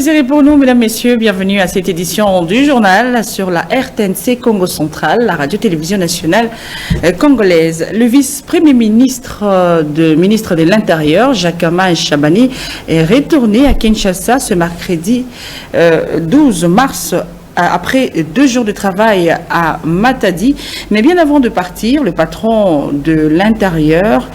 plaisir est pour nous, mesdames, messieurs. Bienvenue à cette édition du journal sur la RTNC Congo Central, la radio-télévision nationale congolaise. Le vice-premier ministre de l'Intérieur, Jacama Chabani, est retourné à Kinshasa ce mercredi 12 mars après 2 jours de travail à Matadi. Mais bien avant de partir, le patron de l'Intérieur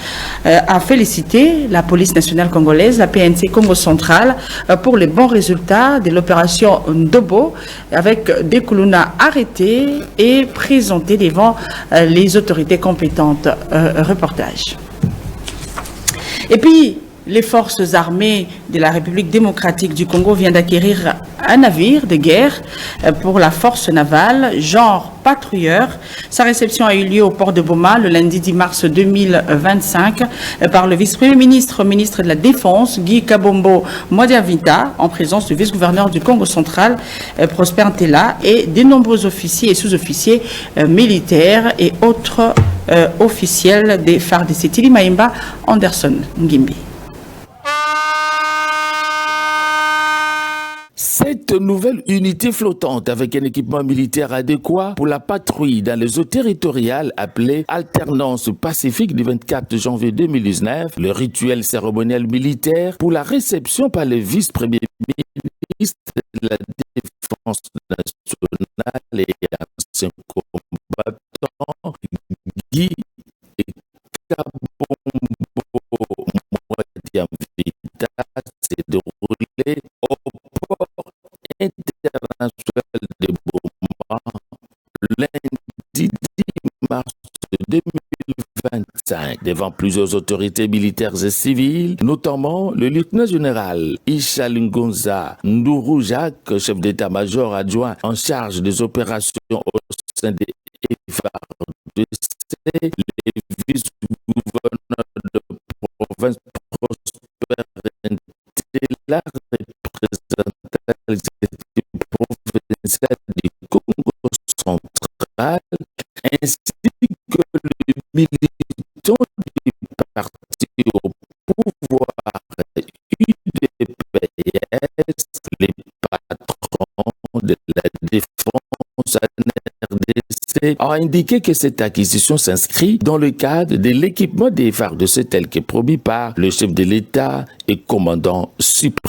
a félicité la police nationale congolaise, la PNC Congo Central, pour les bons résultats de l'opération Ndobo, avec des Kuluna arrêtés et présentés devant les autorités compétentes. Reportage. Et puis, les forces armées de la République démocratique du Congo viennent d'acquérir un navire de guerre pour la force navale, genre patrouilleur. Sa réception a eu lieu au port de Boma le lundi 10 mars 2025 par le vice-premier ministre, ministre de la Défense, Guy Kabombo Mwadiavita, en présence du vice-gouverneur du Congo central, Prosper Ntela, et de nombreux officiers et sous-officiers militaires et autres officiels des FARDC. Tili Maïmba, Anderson Ngimbi. Cette nouvelle unité flottante avec un équipement militaire adéquat pour la patrouille dans les eaux territoriales appelée Alternance Pacifique du 24 janvier 2019, le rituel cérémoniel militaire pour la réception par le vice-premier ministre de la Défense nationale et ancien combattant Guy Kabombo Mwadiavita s'est déroulé au port international de Boma lundi 10 mars 2025 devant plusieurs autorités militaires et civiles, notamment le lieutenant-général Isha Lungonza Nduru Jacques, chef d'état-major adjoint en charge des opérations au sein des FARDC, les vice-gouverneurs de province Prosper Ntela, représentant l'exécutif provincial du Congo central, ainsi que le militant du parti au pouvoir UDPS, les patrons de la défense en RDC, a indiqué que cette acquisition s'inscrit dans le cadre de l'équipement des FARDC tel que promis par le chef de l'État et commandant suprême.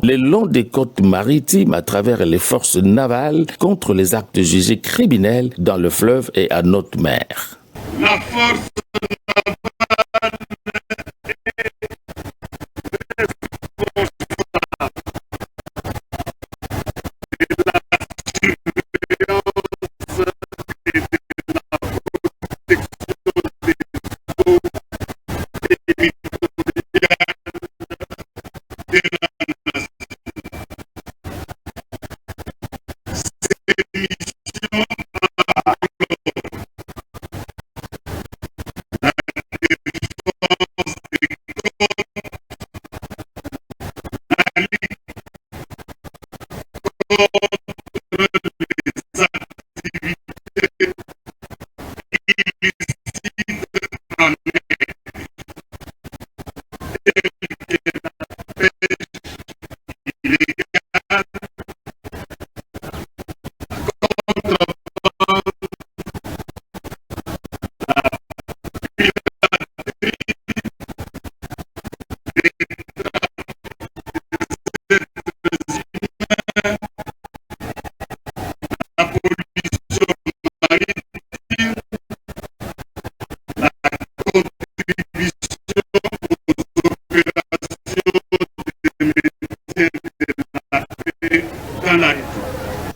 Le long des côtes maritimes à travers les forces navales contre les actes jugés criminels dans le fleuve et à notre mer. La force navale est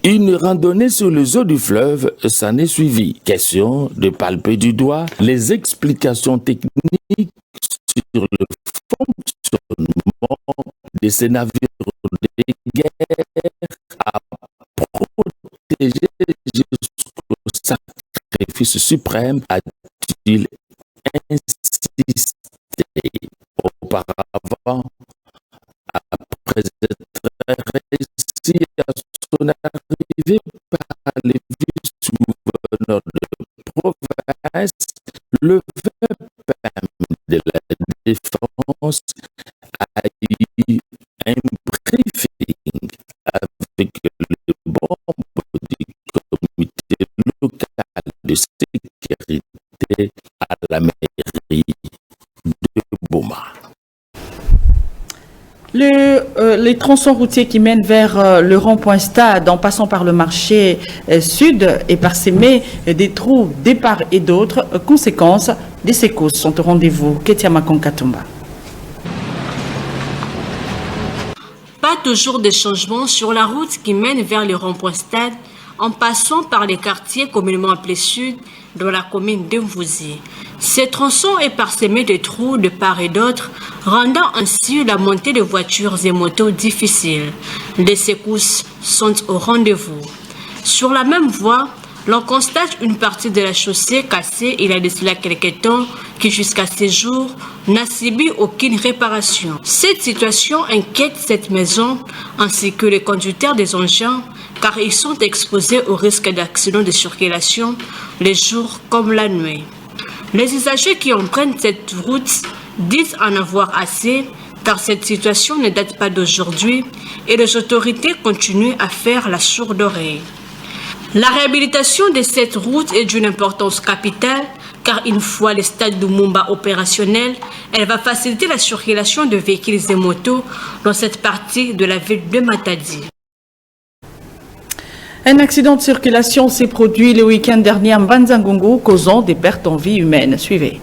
Une randonnée sur les eaux du fleuve s'en est suivie. Question de palper du doigt les explications techniques sur le fonctionnement de ces navires de guerre à protéger jusqu'au sacrifice suprême, a-t-il insisté. Auparavant, après être réussi à son arrivée par le vice-gouverneur de province, le VPM de la Défense a eu un briefing avec les membres du comité local de sécurité à la mairie de Boma. Les tronçons routiers qui mènent vers le rond-point Stade en passant par le marché sud est parsemé des trous des part et d'autres. Conséquences, des secousses sont au rendez-vous. Ketia Makonkatumba. Pas toujours de changements sur la route qui mène vers le rond-point Stade en passant par les quartiers communément appelés Sud dans la commune d'Mvouzi. Ces tronçons est parsemé de trous de part et d'autre, rendant ainsi la montée de voitures et motos difficile. Les secousses sont au rendez-vous. Sur la même voie, l'on constate une partie de la chaussée cassée il y a de cela quelques temps qui jusqu'à ce jour n'a subi aucune réparation. Cette situation inquiète cette maison ainsi que les conducteurs des engins car ils sont exposés au risque d'accidents de circulation les jours comme la nuit. Les usagers qui empruntent cette route disent en avoir assez car cette situation ne date pas d'aujourd'hui et les autorités continuent à faire la sourde oreille. La réhabilitation de cette route est d'une importance capitale car une fois le stade de Mumba opérationnel, elle va faciliter la circulation de véhicules et motos dans cette partie de la ville de Matadi. Un accident de circulation s'est produit le week-end dernier à Mbanza-Ngungu, causant des pertes en vie humaine. Suivez.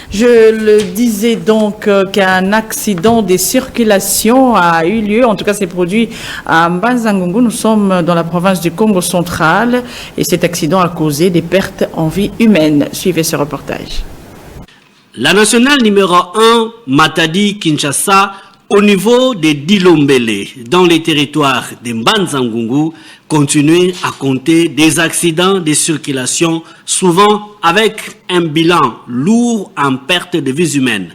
Je le disais donc qu'un accident de circulation a eu lieu, en tout cas s'est produit à Mbanza-Ngungu. Nous sommes dans la province du Congo central et cet accident a causé des pertes en vie humaine. Suivez ce reportage. La nationale numéro 1, Matadi-Kinshasa, au niveau de Dilombele, dans les territoires de Mbanza-Ngungu, continue à compter des accidents de circulation, souvent avec un bilan lourd en perte de vies humaines.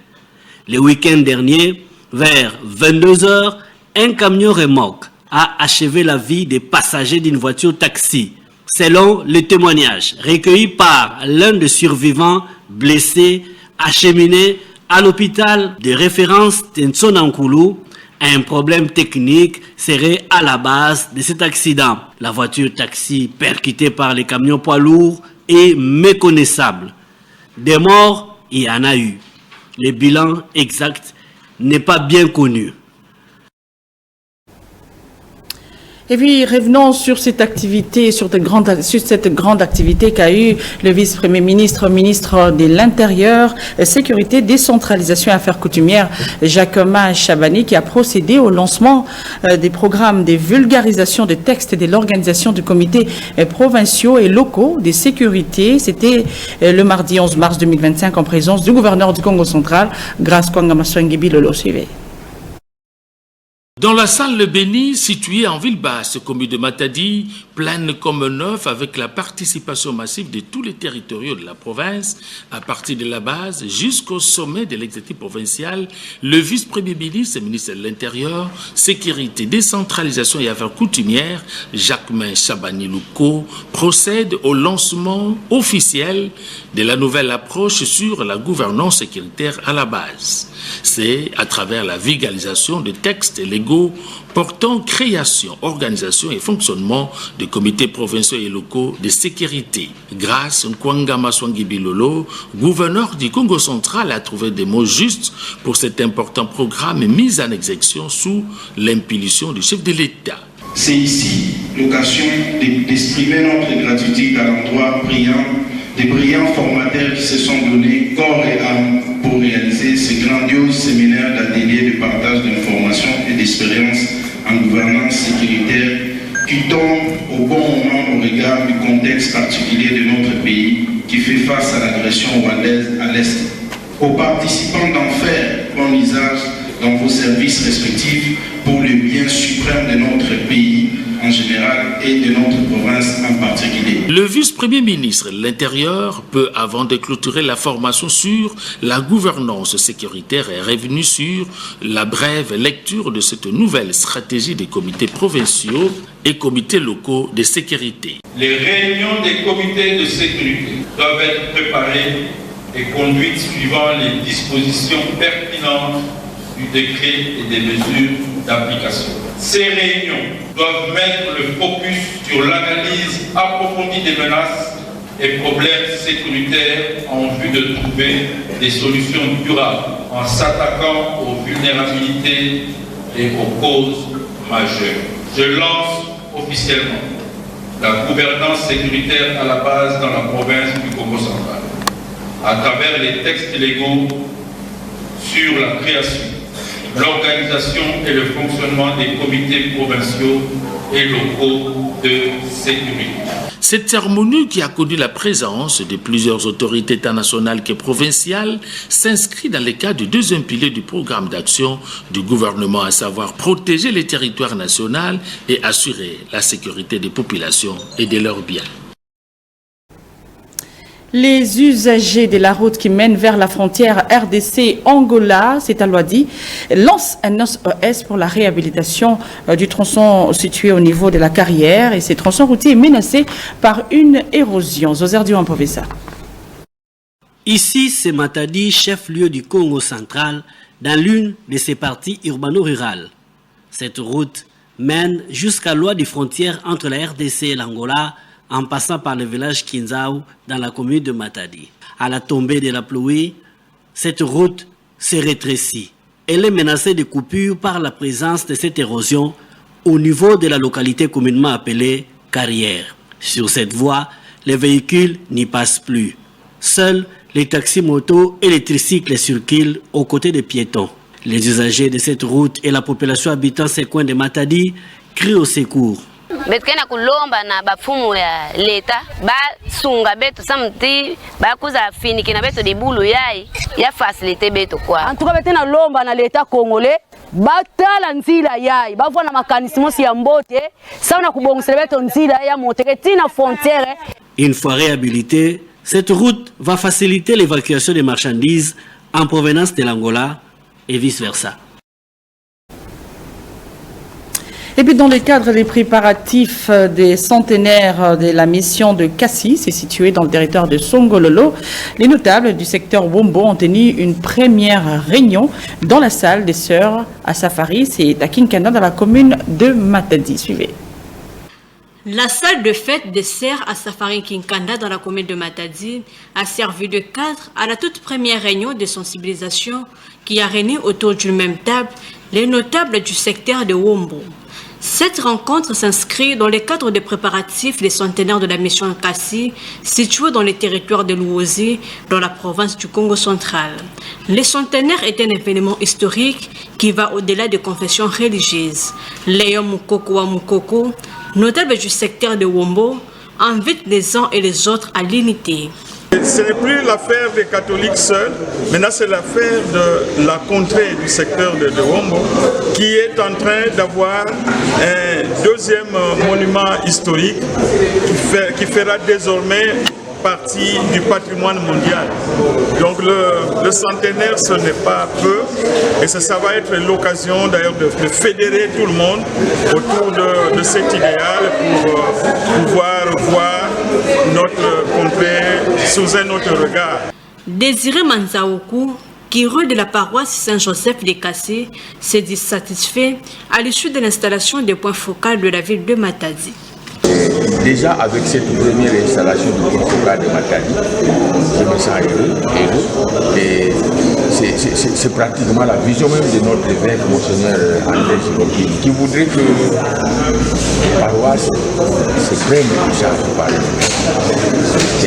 Le week-end dernier, vers 22 h, un camion remorque a achevé la vie des passagers d'une voiture taxi, selon les témoignages recueillis par l'un des survivants blessés acheminé à l'hôpital de référence Tensonankulu. Un problème technique serait à la base de cet accident. La voiture taxi percutée par les camions poids lourds est méconnaissable. Des morts, il y en a eu. Le bilan exact n'est pas bien connu. Et puis, revenons sur cette activité, sur cette grande activité qu'a eu le vice-premier ministre, ministre de l'Intérieur, Sécurité, Décentralisation et Affaires coutumières, Jacquemin Chabani, qui a procédé au lancement des programmes de vulgarisation de textes de l'organisation du comité provinciaux et locaux de sécurité. C'était le mardi 11 mars 2025 en présence du gouverneur du Congo central, Grace Kwangamaswangi Lolo. Suivez. Dans la salle Le Béni, située en ville basse, commune de Matadi, pleine comme un œuf avec la participation massive de tous les territoriaux de la province, à partir de la base jusqu'au sommet de l'exécutif provincial, le vice-premier ministre et ministre de l'Intérieur, Sécurité, Décentralisation et Affaires coutumières, Jacquemin Chabani Louko, procède au lancement officiel de la nouvelle approche sur la gouvernance sécuritaire à la base. C'est à travers la vulgarisation de textes légaux portant création, organisation et fonctionnement de comités provinciaux et locaux de sécurité. Grâce à Kwangamaswangi Bilolo, gouverneur du Congo central, a trouvé des mots justes pour cet important programme mis en exécution sous l'impulsion du chef de l'État. C'est ici l'occasion d'exprimer notre gratitude à l'endroit brillant des brillants formateurs qui se sont donnés corps et âme pour réaliser ce grandiose séminaire d'atelier de partage d'informations et d'expériences en gouvernance sécuritaire qui tombe au bon moment au regard du contexte particulier de notre pays qui fait face à l'agression rwandaise à l'Est. Aux participants d'en faire bon usage dans vos services respectifs pour le bien suprême de notre pays en général et de notre province en particulier. Le vice-premier ministre de l'Intérieur peut, avant de clôturer la formation sur la gouvernance sécuritaire, est revenu sur la brève lecture de cette nouvelle stratégie des comités provinciaux et comités locaux de sécurité. Les réunions des comités de sécurité doivent être préparées et conduites suivant les dispositions pertinentes du décret et des mesures d'application. Ces réunions doivent mettre le focus sur l'analyse approfondie des menaces et problèmes sécuritaires en vue de trouver des solutions durables en s'attaquant aux vulnérabilités et aux causes majeures. Je lance officiellement la gouvernance sécuritaire à la base dans la province du Congo central, à travers les textes légaux sur la création, l'organisation et le fonctionnement des comités provinciaux et locaux de sécurité. Cette cérémonie, qui a connu la présence de plusieurs autorités tant nationales que provinciales, s'inscrit dans le cadre du deuxième pilier du programme d'action du gouvernement, à savoir protéger les territoires nationaux et assurer la sécurité des populations et de leurs biens. Les usagers de la route qui mène vers la frontière RDC-Angola, c'est à Loadi, lancent un SOS pour la réhabilitation du tronçon situé au niveau de la carrière. Et ce tronçon routier est menacé par une érosion. Zozerdio Amprovesa. Ici, c'est Matadi, chef-lieu du Congo central, dans l'une de ses parties urbano-rurales. Cette route mène jusqu'à Loadi, frontière entre la RDC et l'Angola, en passant par le village Kinzao dans la commune de Matadi. À la tombée de la pluie, cette route se rétrécit. Elle est menacée de coupure par la présence de cette érosion au niveau de la localité communément appelée Carrière. Sur cette voie, les véhicules n'y passent plus. Seuls les taxis-motos et les tricycles circulent aux côtés des piétons. Les usagers de cette route et la population habitant ces coins de Matadi crient au secours. Betkena kulomba na bafumu ya leta ba sunga beto samti ba kuza finiki na beto dibulu ya facilité beto kwa antuka betena lomba na leta congolais batala nzila yai bavua na makanisimo si ya mbote sauna kubongusela beto nzila ya moteke tina frontière. Une fois réhabilitée, cette route va faciliter l'évacuation des marchandises en provenance de l'Angola et vice-versa. Et puis dans le cadre des préparatifs des centenaires de la mission de Cassis, c'est situé dans le territoire de Songololo, les notables du secteur Wombo ont tenu une première réunion dans la salle des Sœurs à Safari, c'est à Kinkanda dans la commune de Matadi. Suivez. La salle de fête des Sœurs à Safari Kinkanda dans la commune de Matadi a servi de cadre à la toute première réunion de sensibilisation qui a réuni autour d'une même table les notables du secteur de Wombo. Cette rencontre s'inscrit dans le cadre des préparatifs des centenaires de la mission Kassi, située dans les territoires de Luozi, dans la province du Congo central. Les centenaires est un événement historique qui va au-delà des confessions religieuses. Léon Mukoko wa Mukoko, notable du secteur de Wombo, invite les uns et les autres à l'unité. Ce n'est plus l'affaire des catholiques seuls, maintenant c'est l'affaire de la contrée du secteur de Wombo qui est en train d'avoir un deuxième monument historique qui fera désormais partie du patrimoine mondial. Donc le centenaire, ce n'est pas peu et ça va être l'occasion d'ailleurs de fédérer tout le monde autour de cet idéal pour pouvoir voir notre contrée sous un autre regard. Désiré Manzaoku, curé de la paroisse Saint-Joseph de Kassé, s'est dit satisfait à l'issue de l'installation des points focaux de la ville de Matadi. Déjà avec cette première installation du point focal de Matadi, je me sens heureux et c'est pratiquement la vision même de notre évêque, Monseigneur André Girokini, qui voudrait que la paroisse se prenne en charge par les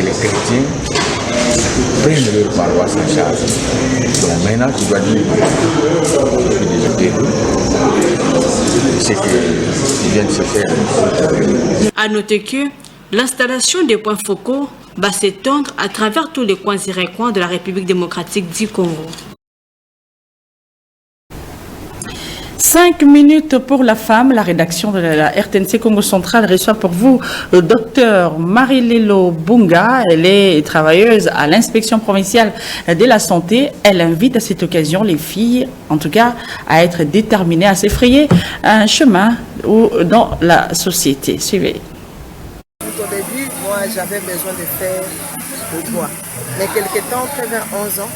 chrétiens prennent leur paroisse en charge. Donc maintenant, tu dois dire, je suis déjà c'est qu'ils viennent se faire. À noter que l'installation des points focaux va s'étendre à travers tous les coins et recoins de la République démocratique du Congo. 5 minutes pour la femme. La rédaction de la RTNC Congo Central reçoit pour vous le docteur Marie-Lélo Bunga. Elle est travailleuse à l'inspection provinciale de la santé. Elle invite à cette occasion les filles, en tout cas, à être déterminées, à s'effrayer un chemin dans la société. Suivez. Au début, moi, j'avais besoin de faire le droit. Mais quelque temps, après vers 11 ans,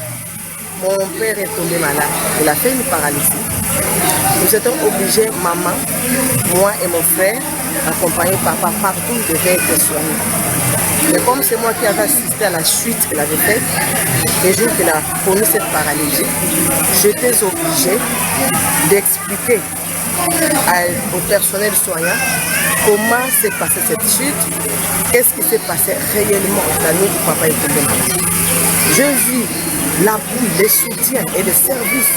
mon père est tombé malade. Il a fait une paralysie. Nous étions obligés, maman, moi et mon frère, accompagnés papa partout, devaient être soignés. Mais comme c'est moi qui avais assisté à la chute qu'elle avait faite, les jours qu'elle a connu cette paralysie, j'étais obligée d'expliquer au personnel soignant comment s'est passée cette chute, qu'est-ce qui s'est passé réellement la nuit où papa est tombé malade. Je vis l'appui, les soutiens et les services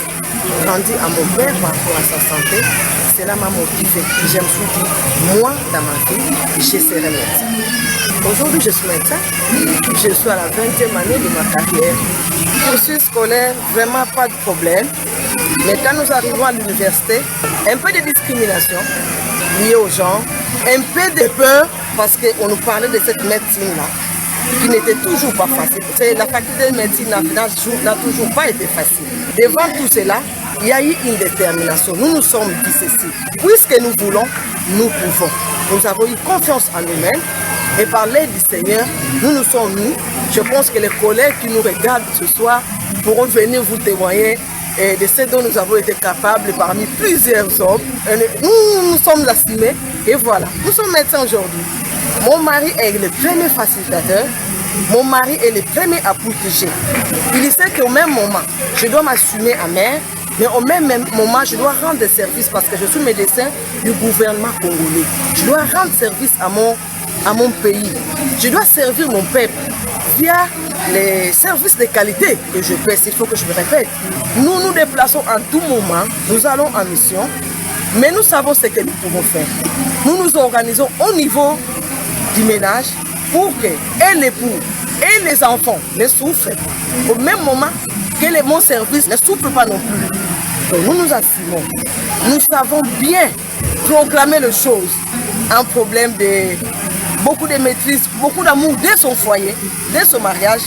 rendus à mon père par rapport à sa santé. Cela m'a motivé. Je me suis dit, moi, dans ma vie, je serai médecin. Aujourd'hui, je suis médecin. Je suis à la 20e année de ma carrière. Cursus scolaire, vraiment pas de problème. Mais quand nous arrivons à l'université, un peu de discrimination liée aux gens, un peu de peur parce qu'on nous parlait de cette médecine-là qui n'était toujours pas facile. La faculté de médecine n'a toujours pas été facile. Devant tout cela, il y a eu une détermination. Nous nous sommes dit ceci. Puisque nous voulons, nous pouvons. Nous avons eu confiance en nous-mêmes et par l'aide du Seigneur, nous nous sommes mis. Je pense que les collègues qui nous regardent ce soir pourront venir vous témoigner de ce dont nous avons été capables parmi plusieurs hommes. Nous sommes assumés et voilà, nous sommes médecins aujourd'hui. Mon mari est le premier facilitateur, mon mari est le premier à protéger. Il sait qu'au même moment, je dois m'assumer à mère, mais au même moment, je dois rendre des services parce que je suis médecin du gouvernement congolais. Je dois rendre service à mon pays. Je dois servir mon peuple via les services de qualité que je fais. Il faut que je me répète. Nous nous déplaçons en tout moment, nous allons en mission, mais nous savons ce que nous pouvons faire. Nous nous organisons au niveau du ménage pour que et l'époux et les enfants ne souffrent au même moment que mon service ne souffre pas non plus. Donc nous nous assumons. Nous savons bien proclamer les choses. Un problème de beaucoup de maîtrise, beaucoup d'amour dès son foyer, dès son mariage,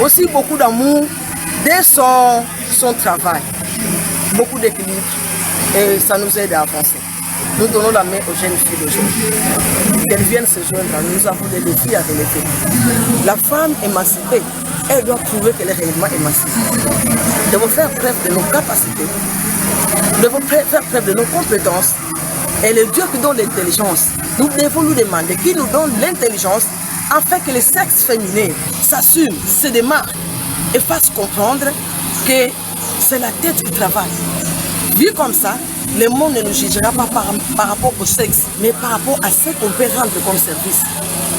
aussi beaucoup d'amour dès son travail. Beaucoup d'équilibre et ça nous aide à avancer. Nous donnons la main aux jeunes filles d'aujourd'hui. Qu'elles viennent se joindre à nous. Nous avons des défis à relever. La femme émancipée, elle doit prouver qu'elle est réellement émancipée. Nous devons faire preuve de nos capacités. Nous devons faire preuve de nos compétences. Et le Dieu qui donne l'intelligence, nous devons nous demander qui nous donne l'intelligence afin que le sexe féminin s'assume, se démarque et fasse comprendre que c'est la tête qui travaille. Vu comme ça, le monde ne nous jugera pas par rapport au sexe, mais par rapport à ce qu'on peut rendre comme service,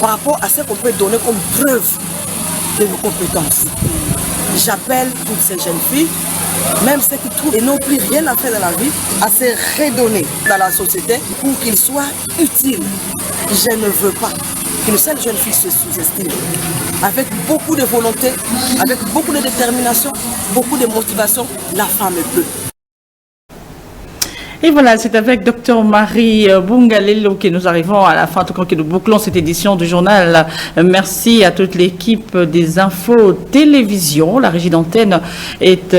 par rapport à ce qu'on peut donner comme preuve de nos compétences. J'appelle toutes ces jeunes filles, même ceux qui trouvent et n'ont plus rien à faire dans la vie, à se redonner dans la société pour qu'ils soient utiles. Je ne veux pas qu'une seule jeune fille se sous-estime. Avec beaucoup de volonté, avec beaucoup de détermination, beaucoup de motivation, la femme peut. Et voilà, c'est avec Dr Marie Bunga-Lélo que nous arrivons à la fin, en tout cas que nous bouclons cette édition du journal. Merci à toute l'équipe des infos télévision. La régie d'antenne est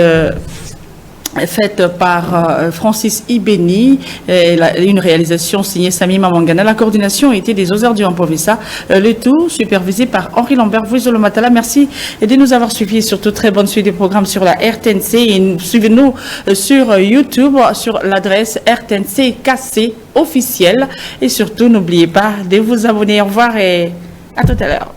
faite par Francis Ibeni, une réalisation signée Sami Mamangana. La coordination était des Ozers du Ampovissa, le tout supervisé par Henri Lambert. Vous, Matala, merci de nous avoir suivis et surtout très bonne suite des programmes sur la RTNC. Et suivez-nous sur YouTube sur l'adresse RTNC KC officielle. Et surtout, n'oubliez pas de vous abonner. Au revoir et à tout à l'heure.